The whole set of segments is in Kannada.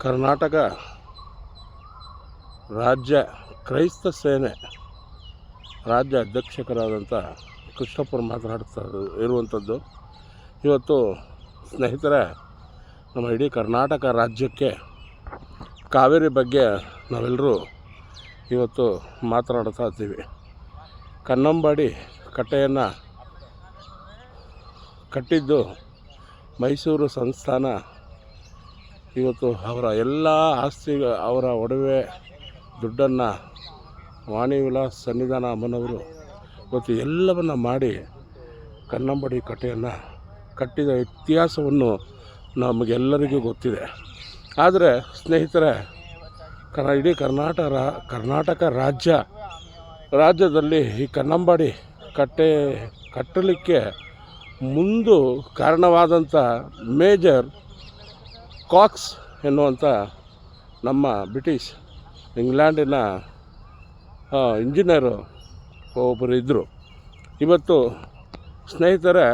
ಕರ್ನಾಟಕ ರಾಜ್ಯ ಕ್ರೈಸ್ತ ಸೇನೆ ರಾಜ್ಯ ಅಧ್ಯಕ್ಷರಾದಂಥ ಕೃಷ್ಣಪ್ಪರು ಮಾತನಾಡ್ತಾ ಇರುವಂಥದ್ದು. ಇವತ್ತು ಸ್ನೇಹಿತರೆ, ನಮ್ಮ ಇಡೀ ಕರ್ನಾಟಕ ರಾಜ್ಯಕ್ಕೆ ಕಾವೇರಿ ಬಗ್ಗೆ ನಾವೆಲ್ಲರೂ ಇವತ್ತು ಮಾತನಾಡ್ತಾ ಇದ್ದೀವಿ. ಕನ್ನಂಬಾಡಿ ಕಟ್ಟೆಯನ್ನು ಕಟ್ಟಿದ್ದು ಮೈಸೂರು ಸಂಸ್ಥಾನ. ಇವತ್ತು ಅವರ ಎಲ್ಲ ಆಸ್ತಿ, ಅವರ ಒಡವೆ ದುಡ್ಡನ್ನು ವಾಣಿ ವಿಲಾಸ್ ಸನ್ನಿಧಾನ ಅಮ್ಮನವರು ಇವತ್ತು ಎಲ್ಲವನ್ನು ಮಾಡಿ ಕನ್ನಂಬಾಡಿ ಕಟ್ಟೆಯನ್ನು ಕಟ್ಟಿದ ಇತಿಹಾಸವನ್ನು ನಮಗೆಲ್ಲರಿಗೂ ಗೊತ್ತಿದೆ. ಆದರೆ ಸ್ನೇಹಿತರೆ, ಇಡೀ ಕರ್ನಾಟಕ ರಾಜ್ಯದಲ್ಲಿ ಈ ಕನ್ನಂಬಾಡಿ ಕಟ್ಟಲಿಕ್ಕೆ ಮುಂದೆ ಕಾರಣವಾದಂಥ ಮೇಜರ್ ಕಾಕ್ಸ್ ಎನ್ನುವಂಥ ನಮ್ಮ ಬ್ರಿಟಿಷ್ ಇಂಗ್ಲೆಂಡಿನ ಇಂಜಿನಿಯರು ಒಬ್ಬರು ಇದ್ದರು. ಇವತ್ತು ಸ್ನೇಹಿತರೆ,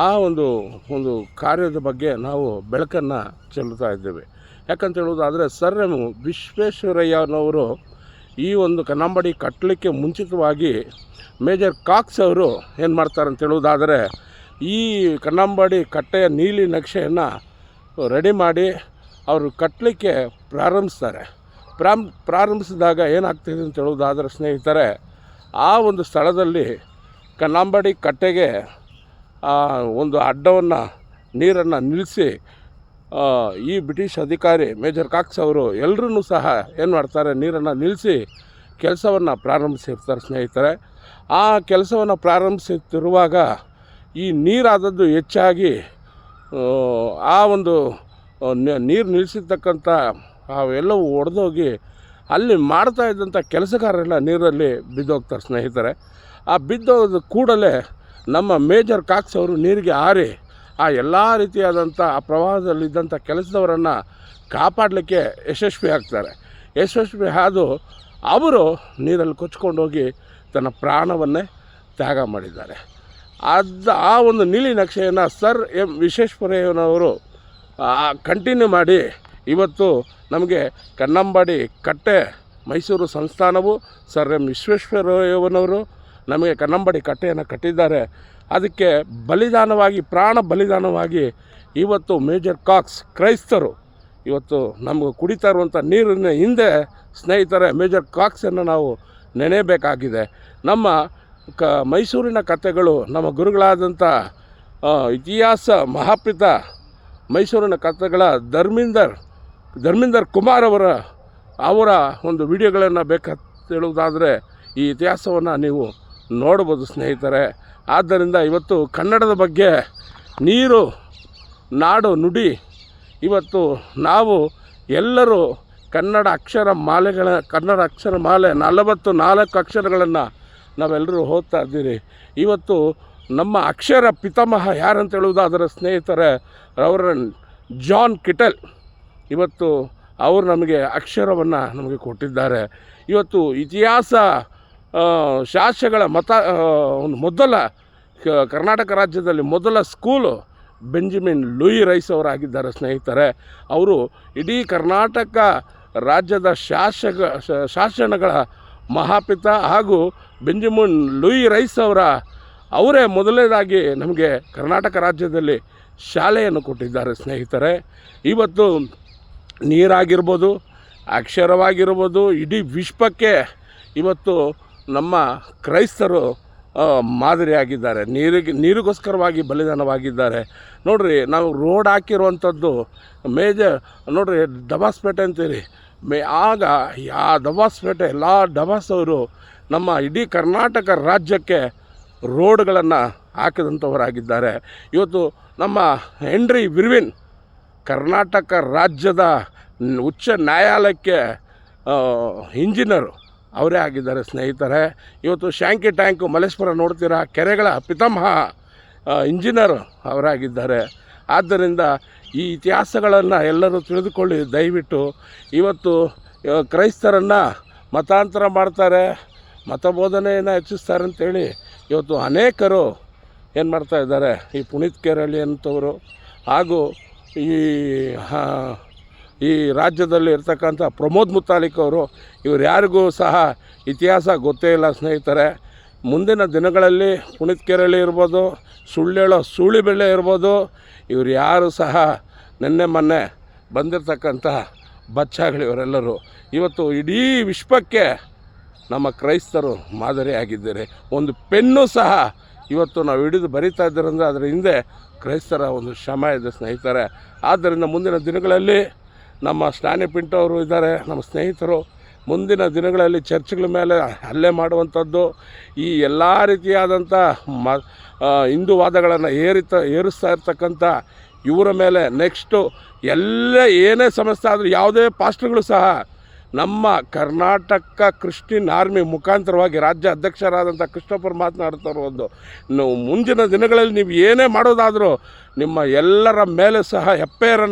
ಆ ಒಂದು ಕಾರ್ಯದ ಬಗ್ಗೆ ನಾವು ಬೆಳಕನ್ನು ಚೆಲ್ಲುತ್ತಾ ಇದ್ದೇವೆ. ಯಾಕಂತ ಹೇಳೋದಾದರೆ, ಸರ್ ಎಂ ವಿಶ್ವೇಶ್ವರಯ್ಯನವರು ಈ ಒಂದು ಕನ್ನಂಬಾಡಿ ಕಟ್ಟಲಿಕ್ಕೆ ಮುಂಚಿತವಾಗಿ ಮೇಜರ್ ಕಾಕ್ಸ್ ಅವರು ಏನು ಮಾಡ್ತಾರೆ ಅಂತ ಹೇಳೋದಾದರೆ, ಈ ಕನ್ನಂಬಾಡಿ ಕಟ್ಟೆಯ ನೀಲಿ ನಕ್ಷೆಯನ್ನು ರೆಡಿ ಮಾಡಿ ಅವರು ಕಟ್ಟಲಿಕ್ಕೆ ಪ್ರಾರಂಭಿಸ್ತಾರೆ. ಪ್ರಾರಂಭಿಸಿದಾಗ ಏನಾಗ್ತಿದೆ ಅಂತ ಹೇಳೋದಾದರೆ ಸ್ನೇಹಿತರೆ, ಆ ಒಂದು ಸ್ಥಳದಲ್ಲಿ ಕನ್ನಂಬಾಡಿ ಕಟ್ಟೆಗೆ ಒಂದು ಅಡ್ಡವನ್ನು ನೀರನ್ನು ನಿಲ್ಲಿಸಿ ಈ ಬ್ರಿಟಿಷ್ ಅಧಿಕಾರಿ ಮೇಜರ್ ಕಾಕ್ಸ್ ಅವರು ಎಲ್ಲರೂ ಸಹ ಏನು ಮಾಡ್ತಾರೆ, ನೀರನ್ನು ನಿಲ್ಲಿಸಿ ಕೆಲಸವನ್ನು ಪ್ರಾರಂಭಿಸಿರ್ತಾರೆ. ಸ್ನೇಹಿತರೆ, ಆ ಕೆಲಸವನ್ನು ಪ್ರಾರಂಭಿಸುತ್ತಿರುವಾಗ ಈ ನೀರಾದದ್ದು ಹೆಚ್ಚಾಗಿ ಆ ಒಂದು ನೀರು ನಿಲ್ಲಿಸಿರ್ತಕ್ಕಂಥ ಅವೆಲ್ಲವೂ ಒಡೆದೋಗಿ ಅಲ್ಲಿ ಮಾಡ್ತಾ ಇದ್ದಂಥ ಕೆಲಸಗಾರರೆಲ್ಲ ನೀರಲ್ಲಿ ಬಿದ್ದೋಗ್ತಾರೆ. ಸ್ನೇಹಿತರೆ, ಆ ಬಿದ್ದೋದ ಕೂಡಲೇ ನಮ್ಮ ಮೇಜರ್ ಕಾಕ್ಸ್ ಅವರು ನೀರಿಗೆ ಹಾರಿ ಆ ಎಲ್ಲ ರೀತಿಯಾದಂಥ ಆ ಪ್ರವಾಹದಲ್ಲಿದ್ದಂಥ ಕೆಲಸದವರನ್ನು ಕಾಪಾಡಲಿಕ್ಕೆ ಯಶಸ್ವಿ ಆಗ್ತಾರೆ. ಯಶಸ್ವಿ ಆದು ಅವರು ನೀರಲ್ಲಿ ಕೊಚ್ಕೊಂಡೋಗಿ ತನ್ನ ಪ್ರಾಣವನ್ನೇ ತ್ಯಾಗ ಮಾಡಿದ್ದಾರೆ. ಆ ಒಂದು ನೀಲಿ ನಕ್ಷೆಯನ್ನು ಸರ್ ಎಂ ವಿಶ್ವೇಶ್ವರಯ್ಯನವರು ಕಂಟಿನ್ಯೂ ಮಾಡಿ ಇವತ್ತು ನಮಗೆ ಕನ್ನಂಬಾಡಿ ಕಟ್ಟೆ ಮೈಸೂರು ಸಂಸ್ಥಾನವು ಸರ್ ಎಂ ವಿಶ್ವೇಶ್ವರಯ್ಯನವರು ನಮಗೆ ಕನ್ನಂಬಾಡಿ ಕಟ್ಟೆಯನ್ನು ಕಟ್ಟಿದ್ದಾರೆ. ಅದಕ್ಕೆ ಪ್ರಾಣ ಬಲಿದಾನವಾಗಿ ಇವತ್ತು ಮೇಜರ್ ಕಾಕ್ಸ್ ಕ್ರೈಸ್ತರು ಇವತ್ತು ನಮಗೆ ಕುಡಿತಾ ಇರುವಂಥ ನೀರಿನ ಹಿಂದೆ ಸ್ನೇಹಿತರೆ ಮೇಜರ್ ಕಾಕ್ಸನ್ನು ನಾವು ನೆನೆಯಬೇಕಾಗಿದೆ. ನಮ್ಮ ಮೈಸೂರಿನ ಕಥೆಗಳು ನಮ್ಮ ಗುರುಗಳಾದಂಥ ಇತಿಹಾಸ ಮಹಾಪಿತ ಮೈಸೂರಿನ ಕಥೆಗಳ ಧರ್ಮೀಂದರ್ ಕುಮಾರ್ ಅವರ ಒಂದು ವಿಡಿಯೋಗಳನ್ನು ಬೇಕಂತ ಹೇಳುವುದಾದರೆ ಈ ಇತಿಹಾಸವನ್ನು ನೀವು ನೋಡ್ಬೋದು ಸ್ನೇಹಿತರೆ. ಆದ್ದರಿಂದ ಇವತ್ತು ಕನ್ನಡದ ಬಗ್ಗೆ ನೀರು ನಾಡು ನುಡಿ ಇವತ್ತು ನಾವು ಎಲ್ಲರೂ ಕನ್ನಡ ಅಕ್ಷರ ಮಾಲೆ 44 ಅಕ್ಷರಗಳನ್ನು ನಾವೆಲ್ಲರೂ ಓದ್ತಾ ಇದ್ದೀರಿ. ಇವತ್ತು ನಮ್ಮ ಅಕ್ಷರ ಪಿತಾಮಹ ಯಾರಂತ ಹೇಳುವುದಾದರೆ ಸ್ನೇಹಿತರೆ, ರೆವರೆಂಡ್ ಜಾನ್ ಕಿಟಲ್ ಇವತ್ತು ಅವರು ನಮಗೆ ಅಕ್ಷರವನ್ನು ನಮಗೆ ಕೊಟ್ಟಿದ್ದಾರೆ. ಇವತ್ತು ಇತಿಹಾಸ ಶಾಸ್ತ್ರಗಳ ಮೊದಲ ಕರ್ನಾಟಕ ರಾಜ್ಯದಲ್ಲಿ ಮೊದಲ ಸ್ಕೂಲು ಬೆಂಜಮಿನ್ ಲೂಯಿ ರೈಸ್ ಅವರಾಗಿದ್ದಾರೆ. ಸ್ನೇಹಿತರೆ, ಅವರು ಇಡೀ ಕರ್ನಾಟಕ ರಾಜ್ಯದ ಶಾಸನಗಳ ಮಹಾಪಿತ ಹಾಗೂ ಬೆಂಜಮಿನ್ ಲೂಯಿ ರೈಸ್ ಅವರೇ ಮೊದಲನೇದಾಗಿ ನಮಗೆ ಕರ್ನಾಟಕ ರಾಜ್ಯದಲ್ಲಿ ಶಾಲೆಯನ್ನು ಕೊಟ್ಟಿದ್ದಾರೆ. ಸ್ನೇಹಿತರೆ, ಇವತ್ತು ನೀರಾಗಿರ್ಬೋದು, ಅಕ್ಷರವಾಗಿರ್ಬೋದು, ಇಡೀ ವಿಶ್ವಕ್ಕೆ ಇವತ್ತು ನಮ್ಮ ಕ್ರೈಸ್ತರು ಮಾದರಿಯಾಗಿದ್ದಾರೆ. ನೀರಿಗೋಸ್ಕರವಾಗಿ ಬಲಿದಾನವಾಗಿದ್ದಾರೆ. ನೋಡಿರಿ, ನಾವು ರೋಡ್ ಹಾಕಿರುವಂಥದ್ದು ನೋಡಿರಿ, ದಬಾಸ್ಪೇಟೆ ಅಂತೀರಿ. ಆಗ ಆ ದಬಾಸ್ಪೇಟೆ ಎಲ್ಲ ದಬಾಸವರು ನಮ್ಮ ಇಡೀ ಕರ್ನಾಟಕ ರಾಜ್ಯಕ್ಕೆ ರೋಡ್ಗಳನ್ನು ಹಾಕಿದಂಥವರಾಗಿದ್ದಾರೆ. ಇವತ್ತು ನಮ್ಮ ಹೆನ್ರಿ ವಿರ್ವಿನ್ ಕರ್ನಾಟಕ ರಾಜ್ಯದ ಉಚ್ಚ ನ್ಯಾಯಾಲಯಕ್ಕೆ ಇಂಜಿನಿಯರು ಅವರೇ ಆಗಿದ್ದಾರೆ. ಸ್ನೇಹಿತರೆ, ಇವತ್ತು ಶಾಂಕಿ ಟ್ಯಾಂಕು ಮಲ್ಲೇಶ್ವರ ನೋಡ್ತೀರಾ, ಕೆರೆಗಳ ಪಿತಾಮಹ ಇಂಜಿನಿಯರು ಅವರಾಗಿದ್ದಾರೆ. ಆದ್ದರಿಂದ ಈ ಇತಿಹಾಸಗಳನ್ನು ಎಲ್ಲರೂ ತಿಳಿದುಕೊಳ್ಳಿ ದಯವಿಟ್ಟು. ಇವತ್ತು ಕ್ರೈಸ್ತರನ್ನು ಮತಾಂತರ ಮಾಡ್ತಾರೆ, ಮತಬೋಧನೆಯನ್ನು ಹೆಚ್ಚಿಸ್ತಾರೆ ಅಂತೇಳಿ ಇವತ್ತು ಅನೇಕರು ಏನು ಮಾಡ್ತಾಯಿದ್ದಾರೆ. ಈ ಪುನೀತ್ ಕೇರಳಿ ಅಂಥವರು ಹಾಗೂ ಈ ರಾಜ್ಯದಲ್ಲಿ ಇರ್ತಕ್ಕಂಥ ಪ್ರಮೋದ್ ಮುತಾಲಿಕ್ ಅವರು, ಇವರು ಯಾರಿಗೂ ಸಹ ಇತಿಹಾಸ ಗೊತ್ತೇ ಇಲ್ಲ ಸ್ನೇಹಿತರೆ. ಮುಂದಿನ ದಿನಗಳಲ್ಲಿ ಪುನೀತ್ ಕೆರಳಿ ಇರ್ಬೋದು, ಸುಳ್ಳೇಳೋ ಸೂಳಿಬೆಳ್ಳೆ ಇರ್ಬೋದು, ಇವರು ಯಾರು ಸಹ ನಿನ್ನೆ ಮೊನ್ನೆ ಬಂದಿರತಕ್ಕಂಥ ಬಚ್ಚಾಗಳು ಇವರೆಲ್ಲರೂ ಇವತ್ತು ಇಡೀ ವಿಶ್ವಕ್ಕೆ ನಮ್ಮ ಕ್ರೈಸ್ತರು ಮಾದರಿಯಾಗಿದ್ದಾರೆ. ಒಂದು ಪೆನ್ನು ಸಹ ಇವತ್ತು ನಾವು ಹಿಡಿದು ಬರಿತಾ ಇದ್ದೀರಂದರೆ ಅದರ ಹಿಂದೆ ಕ್ರೈಸ್ತರ ಒಂದು ಶ್ರಮ ಇದೆ ಸ್ನೇಹಿತರೆ. ಆದ್ದರಿಂದ ಮುಂದಿನ ದಿನಗಳಲ್ಲಿ ನಮ್ಮ ಸ್ಟ್ಯಾನಿ ಪಿಂಟೋ ಅವರು ಇದ್ದಾರೆ, ನಮ್ಮ ಸ್ನೇಹಿತರು. ಮುಂದಿನ ದಿನಗಳಲ್ಲಿ ಚರ್ಚ್ಗಳ ಮೇಲೆ ಹಲ್ಲೆ ಮಾಡುವಂಥದ್ದು, ಈ ಎಲ್ಲ ರೀತಿಯಾದಂಥ ಹಿಂದುವಾದಗಳನ್ನು ಏರಿಸ್ತಾ ಇರ್ತಕ್ಕಂಥ ಇವರ ಮೇಲೆ ನೆಕ್ಸ್ಟು ಎಲ್ಲ ಏನೇ ಸಮಸ್ಯೆ ಆದರೂ ಯಾವುದೇ ಪಾಸ್ಟರ್ಗಳು ಸಹ ನಮ್ಮ ಕರ್ನಾಟಕ ಕ್ರಿಶ್ಚಿಯನ್ ಆರ್ಮಿ ಮುಖಾಂತರವಾಗಿ ರಾಜ್ಯ ಅಧ್ಯಕ್ಷರಾದಂಥ ಕೃಷ್ಣಪ್ಪರು ಮಾತನಾಡ್ತಾ ಇರೋದು, ಮುಂದಿನ ದಿನಗಳಲ್ಲಿ ನೀವು ಏನೇ ಮಾಡೋದಾದರೂ ನಿಮ್ಮ ಎಲ್ಲರ ಮೇಲೆ ಸಹ FIR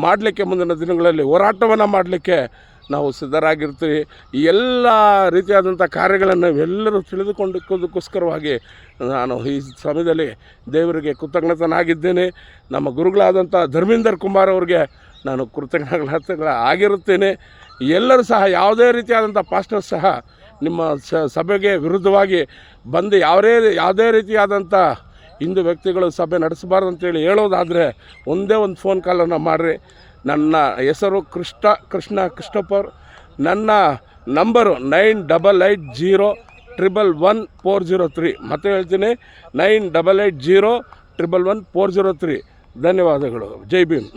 ಮಾಡಲಿಕ್ಕೆ ಮುಂದಿನ ದಿನಗಳಲ್ಲಿ ಹೋರಾಟವನ್ನು ಮಾಡಲಿಕ್ಕೆ ನಾವು ಸಿದ್ಧರಾಗಿರ್ತೀವಿ. ಈ ಎಲ್ಲ ರೀತಿಯಾದಂಥ ಕಾರ್ಯಗಳನ್ನು ನಾವೆಲ್ಲರೂ ತಿಳಿದುಕೊಂಡಕ್ಕೋಸ್ಕರವಾಗಿ ನಾನು ಈ ಸಮಯದಲ್ಲಿ ದೇವರಿಗೆ ಕೃತಜ್ಞತನಾಗಿದ್ದೇನೆ. ನಮ್ಮ ಗುರುಗಳಾದಂಥ ಧರ್ಮೀಂದರ್ ಕುಮಾರ್ ಅವ್ರಿಗೆ ನಾನು ಆಗಿರುತ್ತೇನೆ. ಎಲ್ಲರೂ ಸಹ ಯಾವುದೇ ರೀತಿಯಾದಂಥ ಪಾಸ್ಟರ್ ಸಹ ನಿಮ್ಮ ಸಭೆಗೆ ವಿರುದ್ಧವಾಗಿ ಬಂದು ಯಾವುದೇ ರೀತಿಯಾದಂಥ ಹಿಂದೂ ವ್ಯಕ್ತಿಗಳು ಸಭೆ ನಡೆಸಬಾರ್ದು ಅಂತೇಳಿ ಹೇಳೋದಾದರೆ ಒಂದೇ ಒಂದು ಫೋನ್ ಕಾಲನ್ನು ಮಾಡಿರಿ. ನನ್ನ ಹೆಸರು ಕೃಷ್ಣಪ್ಪರ್. ನನ್ನ ನಂಬರು 9880111403. ಮತ್ತೆ ಹೇಳ್ತೀನಿ, 9880111403. ಧನ್ಯವಾದಗಳು. ಜೈ ಭೀಮ್.